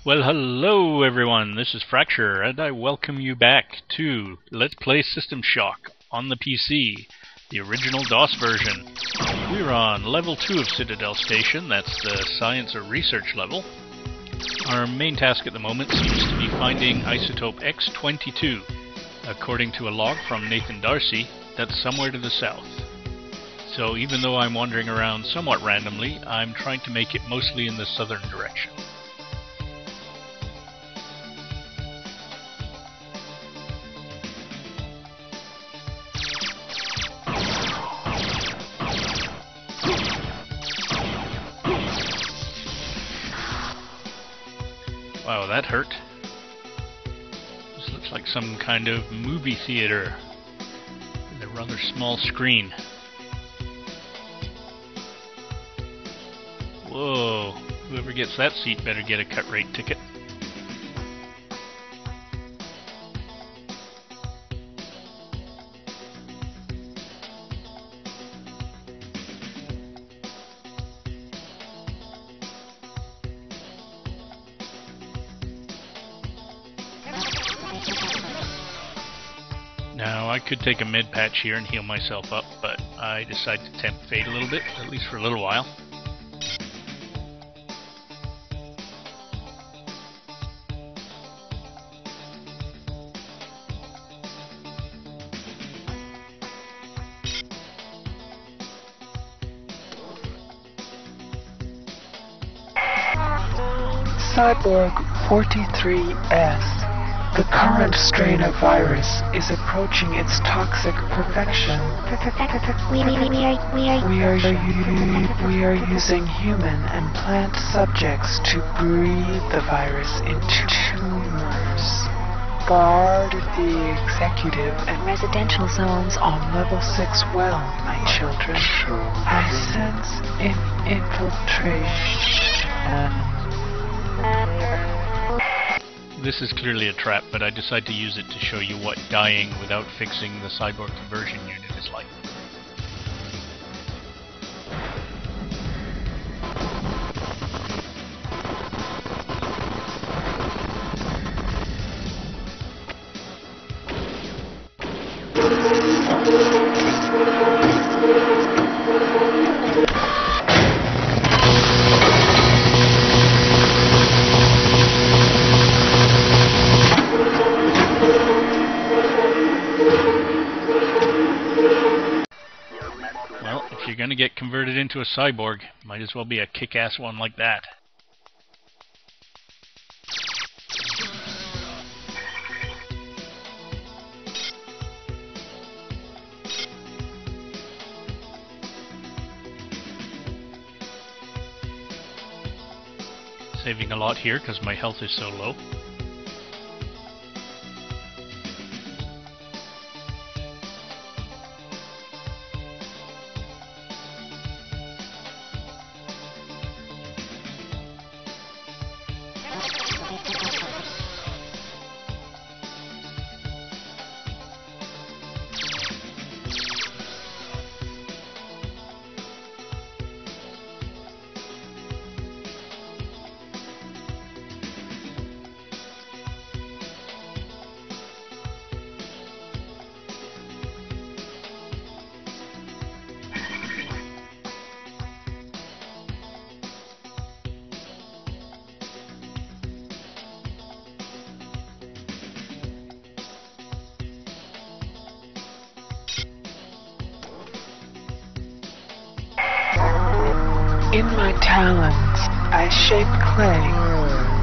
Well, hello everyone, this is Fracture, and I welcome you back to Let's Play System Shock on the PC, the original DOS version. We're on level 2 of Citadel Station, that's the science or research level. Our main task at the moment seems to be finding isotope X22. According to a log from Nathan Darcy, that's somewhere to the south. So even though I'm wandering around somewhat randomly, I'm trying to make it mostly in the southern direction. Wow, that hurt. This looks like some kind of movie theater with a rather small screen. Whoa, whoever gets that seat better get a cut rate ticket. Now, I could take a med patch here and heal myself up, but I decided to tempt fate a little bit, at least for a little while. Cyborg 43S. The current strain of virus is approaching its toxic perfection. We are using human and plant subjects to breathe the virus into tumors. Guard the executive and residential zones on level 6 well, my children. I sense infiltration. This is clearly a trap, but I decide to use it to show you what dying without fixing the cyborg conversion unit is like. If you're gonna get converted into a cyborg, might as well be a kick-ass one like that. Saving a lot here because my health is so low. In my talons, I shape clay,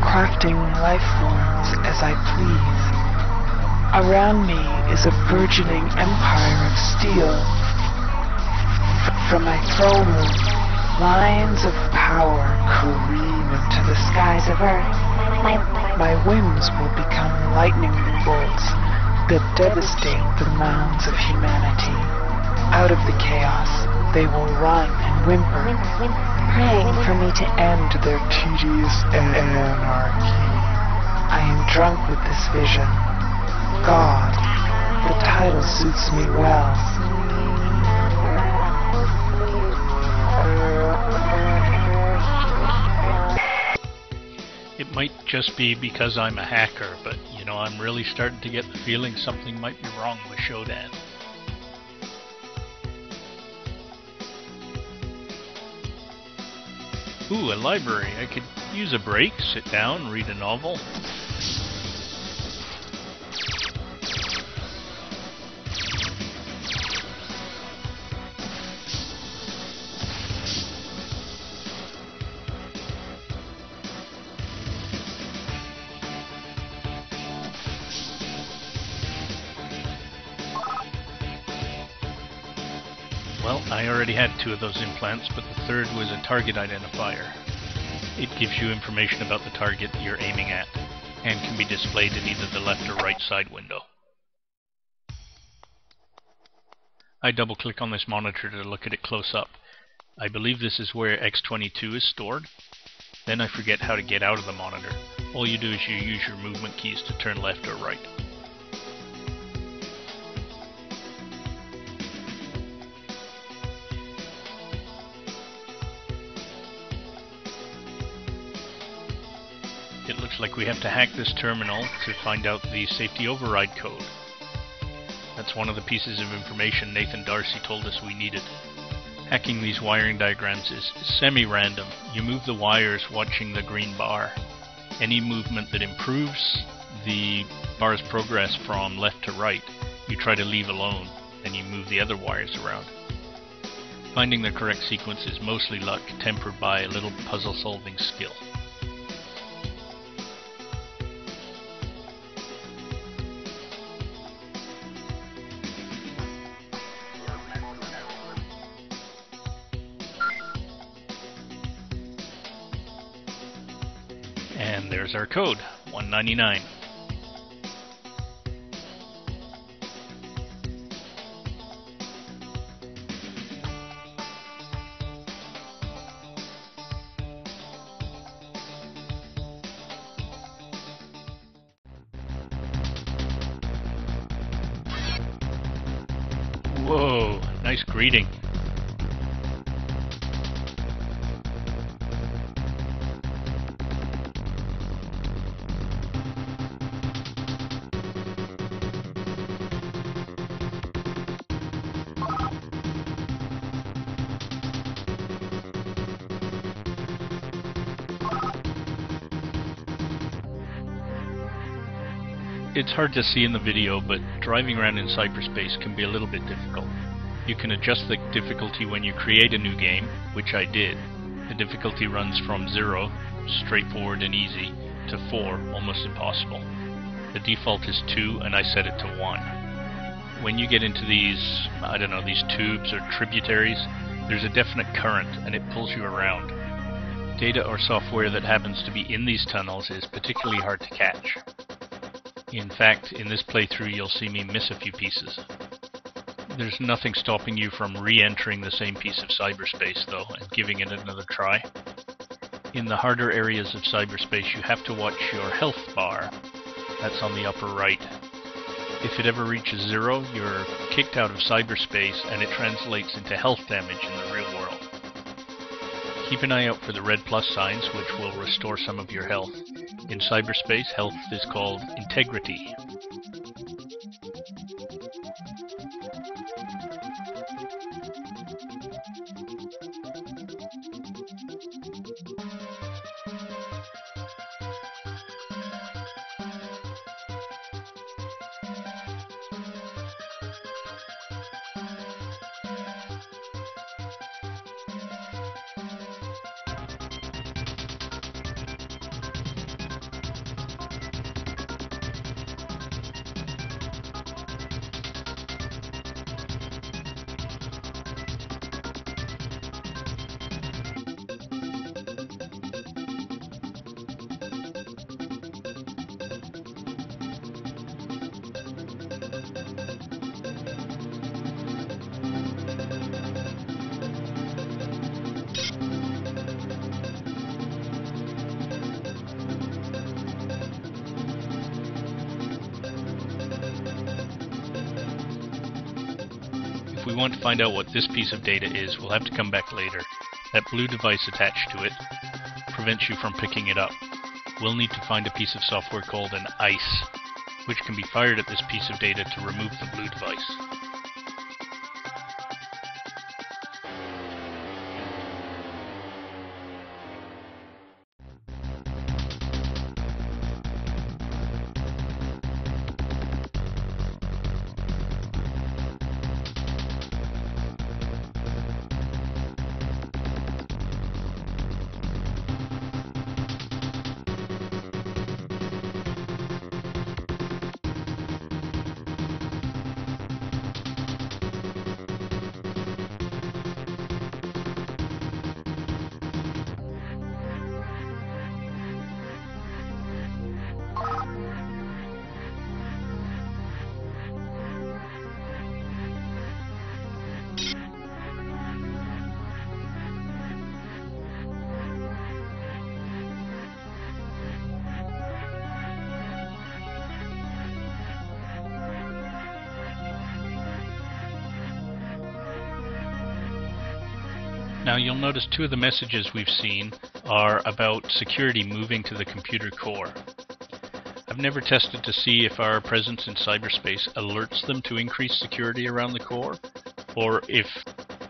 crafting life forms as I please. Around me is a burgeoning empire of steel. From my throne room, lines of power careen into the skies of Earth. My whims will become lightning bolts that devastate the mounds of humanity. Out of the chaos, they will run and whimper, praying for me to end their tedious anarchy. I am drunk with this vision. God, the title suits me well. It might just be because I'm a hacker, but you know, I'm really starting to get the feeling something might be wrong with Shodan. Ooh, a library. I could use a break, sit down, read a novel. Well, I already had 2 of those implants, but the third was a target identifier. It gives you information about the target you're aiming at, and can be displayed in either the left or right side window. I double-click on this monitor to look at it close up. I believe this is where X22 is stored. Then I forget how to get out of the monitor. All you do is you use your movement keys to turn left or right. It looks like we have to hack this terminal to find out the safety override code. That's one of the pieces of information Nathan Darcy told us we needed. Hacking these wiring diagrams is semi-random. You move the wires watching the green bar. Any movement that improves the bar's progress from left to right, you try to leave alone, and you move the other wires around. Finding the correct sequence is mostly luck, tempered by a little puzzle-solving skill. And there's our code, 199. Whoa, nice greeting. It's hard to see in the video, but driving around in cyberspace can be a little bit difficult. You can adjust the difficulty when you create a new game, which I did. The difficulty runs from 0, straightforward and easy, to 4, almost impossible. The default is 2, and I set it to 1. When you get into these, these tubes or tributaries, there's a definite current, and it pulls you around. Data or software that happens to be in these tunnels is particularly hard to catch. In fact, in this playthrough you'll see me miss a few pieces. There's nothing stopping you from re-entering the same piece of cyberspace though, and giving it another try. In the harder areas of cyberspace you have to watch your health bar. That's on the upper right. If it ever reaches 0, you're kicked out of cyberspace and it translates into health damage in the real world. Keep an eye out for the red plus signs, which will restore some of your health. In cyberspace, health is called integrity. If we want to find out what this piece of data is, we'll have to come back later. That blue device attached to it prevents you from picking it up. we'll need to find a piece of software called an ICE, which can be fired at this piece of data to remove the blue device. Now you'll notice two of the messages we've seen are about security moving to the computer core. I've never tested to see if our presence in cyberspace alerts them to increase security around the core, or if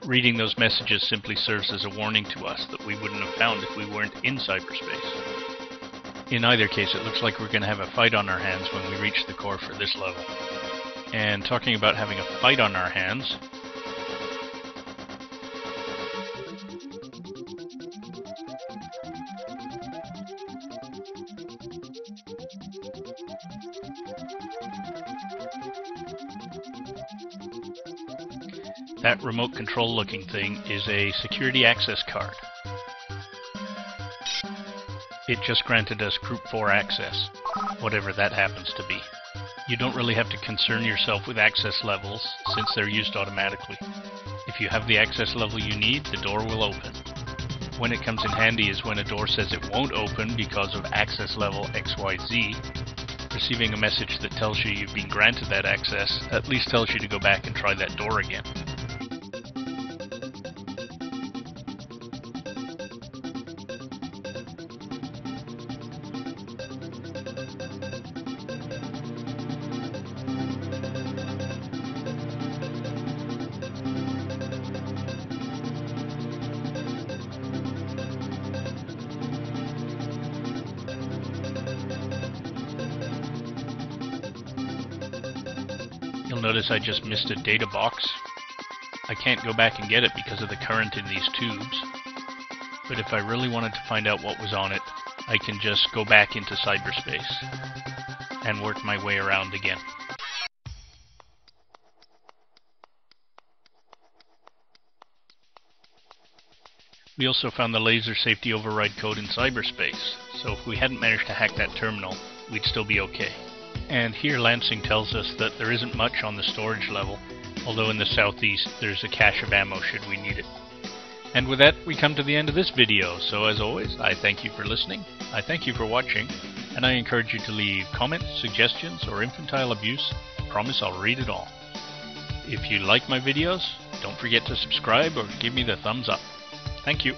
reading those messages simply serves as a warning to us that we wouldn't have found if we weren't in cyberspace. In either case, it looks like we're going to have a fight on our hands when we reach the core for this level. And talking about having a fight on our hands, that remote control looking thing is a security access card. It just granted us Group 4 access, whatever that happens to be. You don't really have to concern yourself with access levels since they're used automatically. If you have the access level you need, the door will open. When it comes in handy is when a door says it won't open because of access level XYZ. Receiving a message that tells you you've been granted that access at least tells you to go back and try that door again. You'll notice I just missed a data box. I can't go back and get it because of the current in these tubes. But if I really wanted to find out what was on it, I can just go back into cyberspace and work my way around again. We also found the laser safety override code in cyberspace, so if we hadn't managed to hack that terminal, we'd still be okay. And here Lansing tells us that there isn't much on the storage level, although in the southeast there's a cache of ammo should we need it. And with that, we come to the end of this video, so as always, I thank you for listening, I thank you for watching, and I encourage you to leave comments, suggestions, or infantile abuse. I promise I'll read it all. If you like my videos, don't forget to subscribe or give me the thumbs up. Thank you.